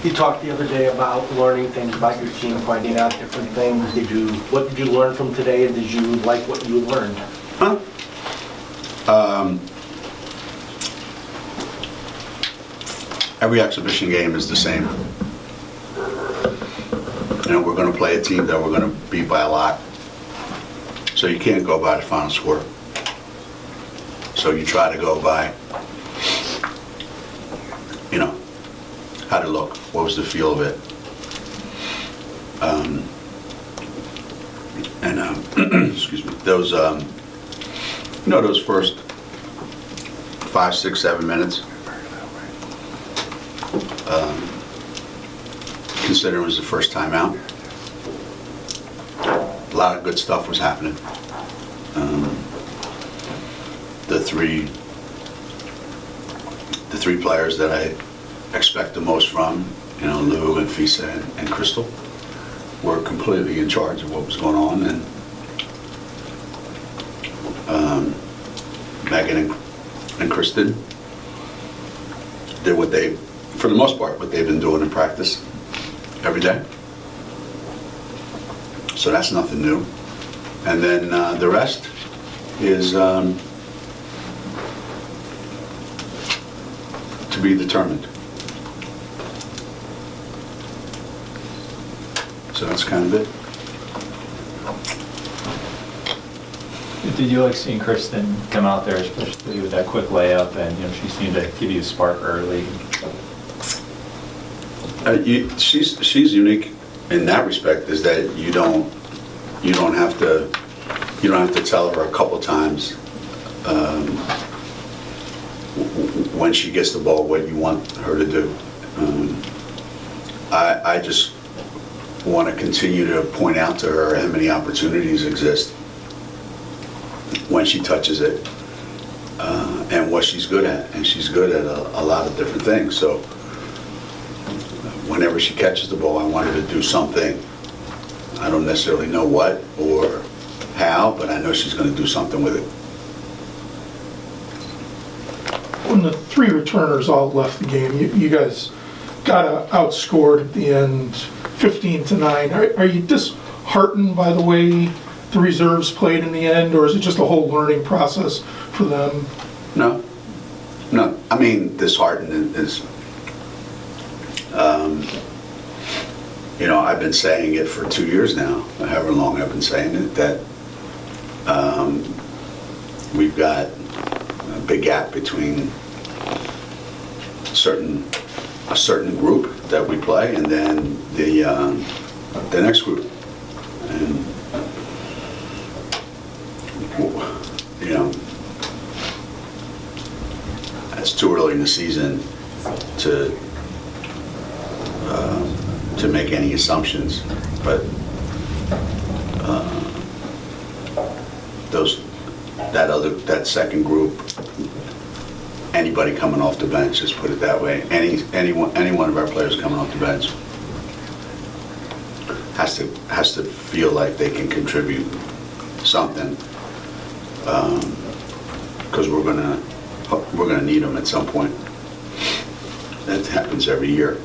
You talked the other day about learning things about your team, finding out different things. What did you learn from today, and did you like what you learned? Huh? Every exhibition game is the same. You know, we're going to play a team that we're going to beat by a lot. So you can't go by the final score. So you try to go by, you know, how did it look? What was the feel of it? Excuse me. Those, you know, those first 5, 6, 7 minutes. Considering it was the first time out, a lot of good stuff was happening. The three players that I expect the most from, you know, Lou and Fisa and Crystal, were completely in charge of what was going on, and Megan and Kristen did what they, for the most part, what they've been doing in practice every day. So that's nothing new. And then the rest is to be determined. So that's kind of it. Did you like seeing Kristen come out there, especially with that quick layup, and you know she seemed to give you a spark early? She's unique in that respect, is that you don't have to tell her a couple times when she gets the ball what you want her to do. I just want to continue to point out to her how many opportunities exist when she touches it, and what she's good at, and she's good at a lot of different things. So whenever she catches the ball, I want her to do something. I don't necessarily know what or how, but I know she's going to do something with it. When the 3 returners all left the game, you guys got outscored at the end, 15-9. Are you disheartened by the way the reserves played in the end, or is it just a whole learning process for them? No. I mean, disheartened is, you know, I've been saying it for 2 years now, however long I've been saying it, that we've got a big gap between a certain group that we play and then the next group. And, you know, it's too early in the season to make any assumptions, but that second group, anybody coming off the bench, just put it that way, any one of our players coming off the bench has to feel like they can contribute something, because we're gonna need them at some point. That happens every year,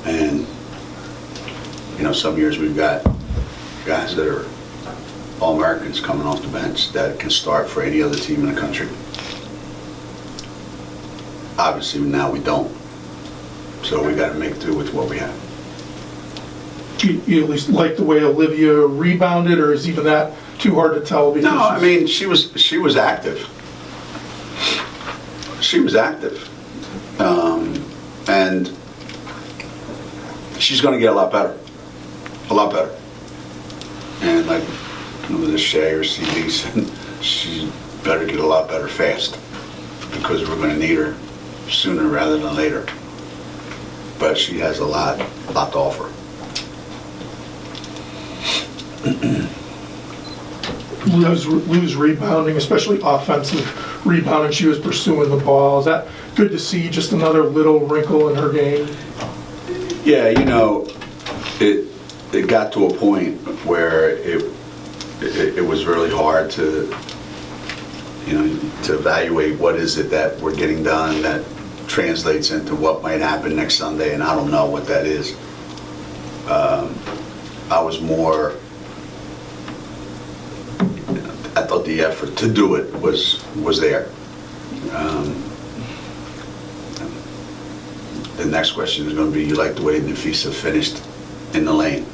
and you know, some years we've got guys that are All-Americans coming off the bench that can start for any other team in the country. Obviously now we don't, so we got to make do with what we have. You at least like the way Olivia rebounded, or is even that too hard to tell? Because No, I mean, she was active. She was active, and she's going to get a lot better. And like the Shea or CD said, she better get a lot better fast, because we're going to need her sooner rather than later. But she has a lot to offer. Lou's rebounding, especially offensive rebounding, she was pursuing the ball. Is that good to see? Just another little wrinkle in her game? Yeah, you know, it got to a point where it was really hard to, you know, to evaluate what is it that we're getting done that translates into what might happen next Sunday, and I don't know what that is. I was more, I thought the effort to do it was there. The next question is going to be, you like the way Nafisa finished in the lane?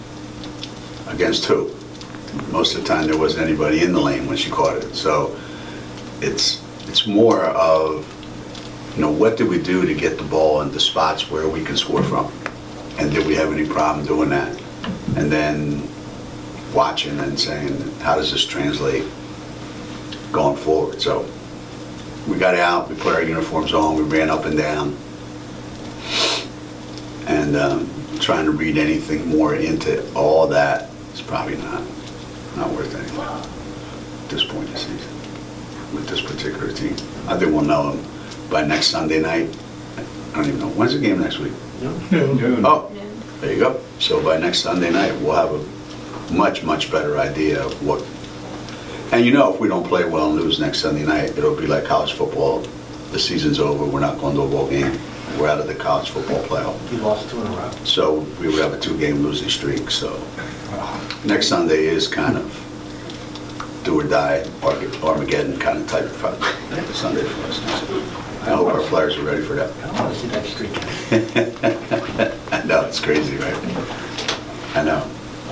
Against who? Most of the time there wasn't anybody in the lane when she caught it. So it's more of, what did we do to get the ball into spots where we can score from? And did we have any problem doing that? And then watching and saying, how does this translate going forward? So we got out, we put our uniforms on, we ran up and down. And trying to read anything more into all that is probably not worth anything at this point in the season with this particular team. I think we'll know them by next Sunday night. I don't even know. When's the game next week? Noon. Oh, there you go. So by next Sunday night, we'll have a much, much better idea of what. And if we don't play well and lose next Sunday night, it'll be like college football. The season's over. We're not going to a bowl game. We're out of the college football playoff. You lost 2 in a row. So we would have a 2-game losing streak. So next Sunday is kind of do or die, Armageddon kind of type of Sunday for us. I hope our players are ready for that. I want to see that streak. I know, it's crazy, right? I know.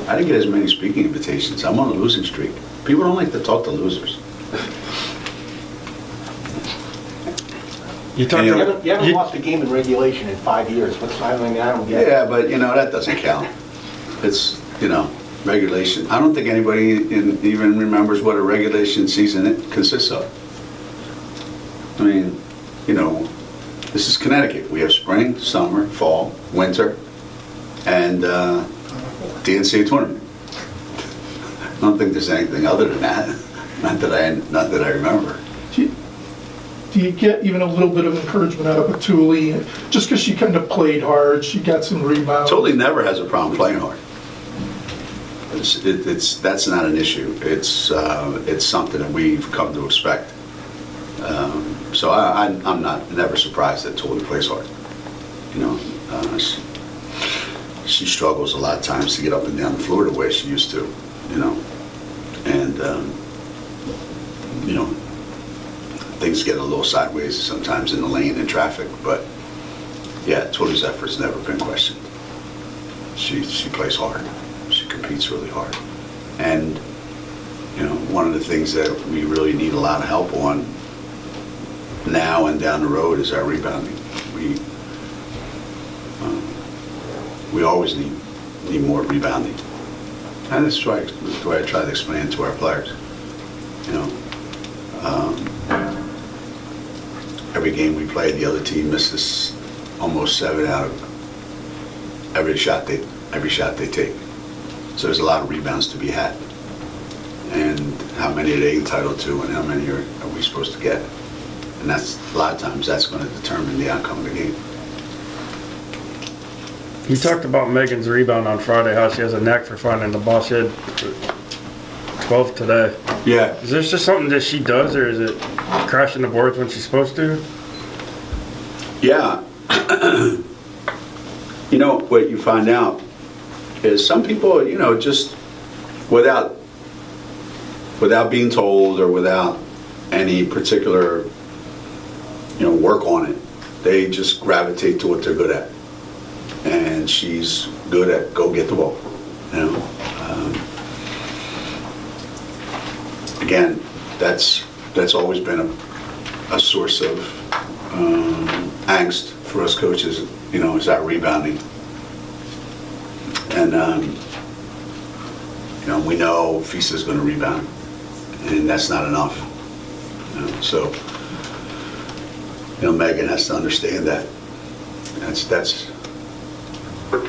I didn't get as many speaking invitations. I'm on a losing streak. People don't like to talk to losers. You haven't lost a game in regulation in 5 years. I don't get it. Yeah, but that doesn't count. It's, regulation. I don't think anybody even remembers what a regulation season consists of. I mean, this is Connecticut. We have spring, summer, fall, winter, and the NCAA tournament. I don't think there's anything other than that. Not that I remember. Do you get even a little bit of encouragement out of Batuli? Just because she kind of played hard, she got some rebounds. Totally never has a problem playing hard. That's not an issue. It's something that we've come to expect. So I'm never surprised that Totally plays hard. She struggles a lot of times to get up and down the floor the way she used to. And things get a little sideways sometimes in the lane in traffic, but yeah, Totally's effort's never been questioned. She plays hard. She competes really hard. And one of the things that we really need a lot of help on now and down the road is our rebounding. We always need more rebounding. And that's the way I try to explain to our players. Every game we play, the other team misses almost 7 out of every shot they take. So there's a lot of rebounds to be had. And how many are they entitled to, and how many are we supposed to get? And that's a lot of times that's going to determine the outcome of the game. You talked about Megan's rebound on Friday, how she has a knack for finding the ball. She had 12 today. Yeah. Is this just something that she does, or is it crashing the boards when she's supposed to? Yeah. What you find out is some people, just without being told or without any particular, work on it, they just gravitate to what they're good at. And she's good at go get the ball. Again, that's always been a source of angst for us coaches. Is our rebounding, and we know Fisa's going to rebound, and that's not enough. So Megan has to understand that.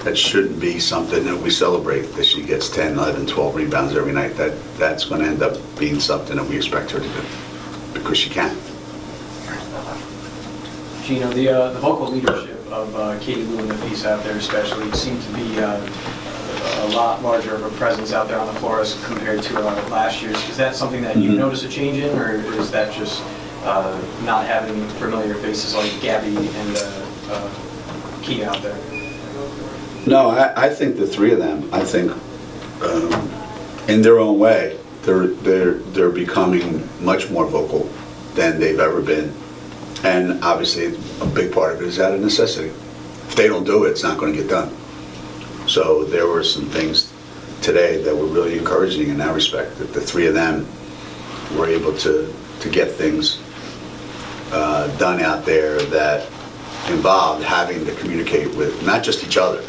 That shouldn't be something that we celebrate, that she gets 10, 11, 12 rebounds every night. That's going to end up being something that we expect her to do, because she can. Geno, the vocal leadership of Katie Lou and Nafisa out there especially seemed to be a lot larger of a presence out there on the floor as compared to last year's. Is that something that you notice a change in, or is that just not having familiar faces like Gabby and Key out there? No, I think the three of them, I think, in their own way, they're becoming much more vocal than they've ever been. And obviously, a big part of it is out of necessity. If they don't do it, it's not going to get done. So there were some things today that were really encouraging in that respect, that the three of them were able to get things done out there that involved having to communicate with not just each other,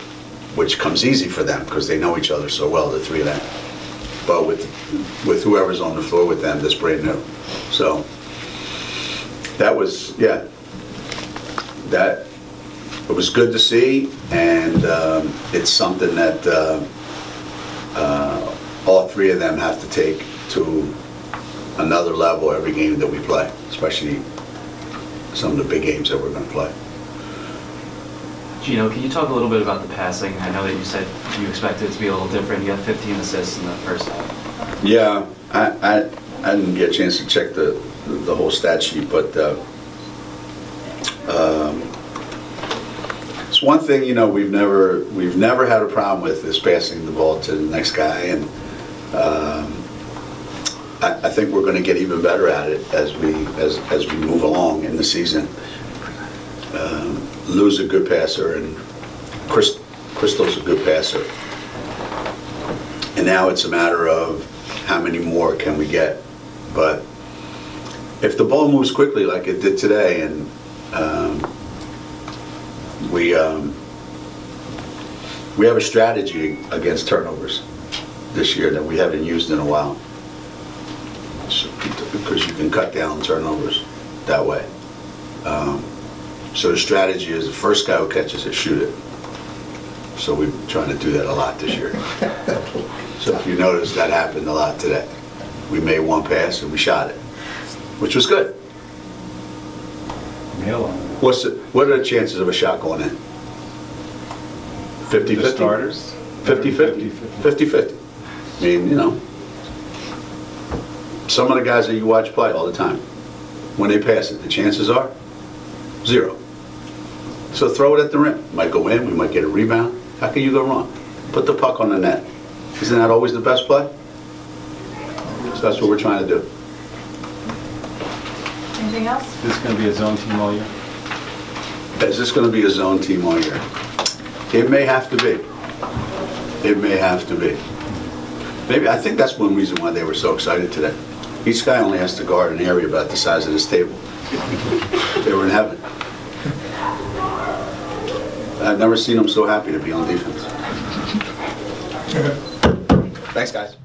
which comes easy for them because they know each other so well, the three of them, but with whoever's on the floor with them that's brand new. So that was, yeah, that it was good to see, and it's something that all three of them have to take to another level every game that we play, especially some of the big games that we're going to play. Geno, can you talk a little bit about the passing? I know that you said you expected it to be a little different. You got 15 assists in the first half. Yeah, I didn't get a chance to check the whole stat sheet, but it's one thing, you know, we've never had a problem with is passing the ball to the next guy, and I think we're going to get even better at it as we move along in the season. Lou's a good passer, and Crystal's a good passer. And now it's a matter of how many more can we get. But if the ball moves quickly like it did today, and we have a strategy against turnovers this year that we haven't used in a while. Because you can cut down turnovers that way. So the strategy is the first guy who catches it, shoot it. So we're trying to do that a lot this year. So if you notice, that happened a lot today. We made one pass and we shot it, which was good. What are the chances of a shot going in? 50-50? The starters? 50-50. 50-50. I mean, you know, some of the guys that you watch play all the time, when they pass it, the chances are 0. So throw it at the rim. Might go in, we might get a rebound. How can you go wrong? Put the puck on the net. Isn't that always the best play? So that's what we're trying to do. Anything else? Is this going to be a zone team all year? Is this going to be a zone team all year? It may have to be. It may have to be. Maybe, I think that's one reason why they were so excited today. Each guy only has to guard an area about the size of this table. They were in heaven. I've never seen them so happy to be on defense. Thanks, guys.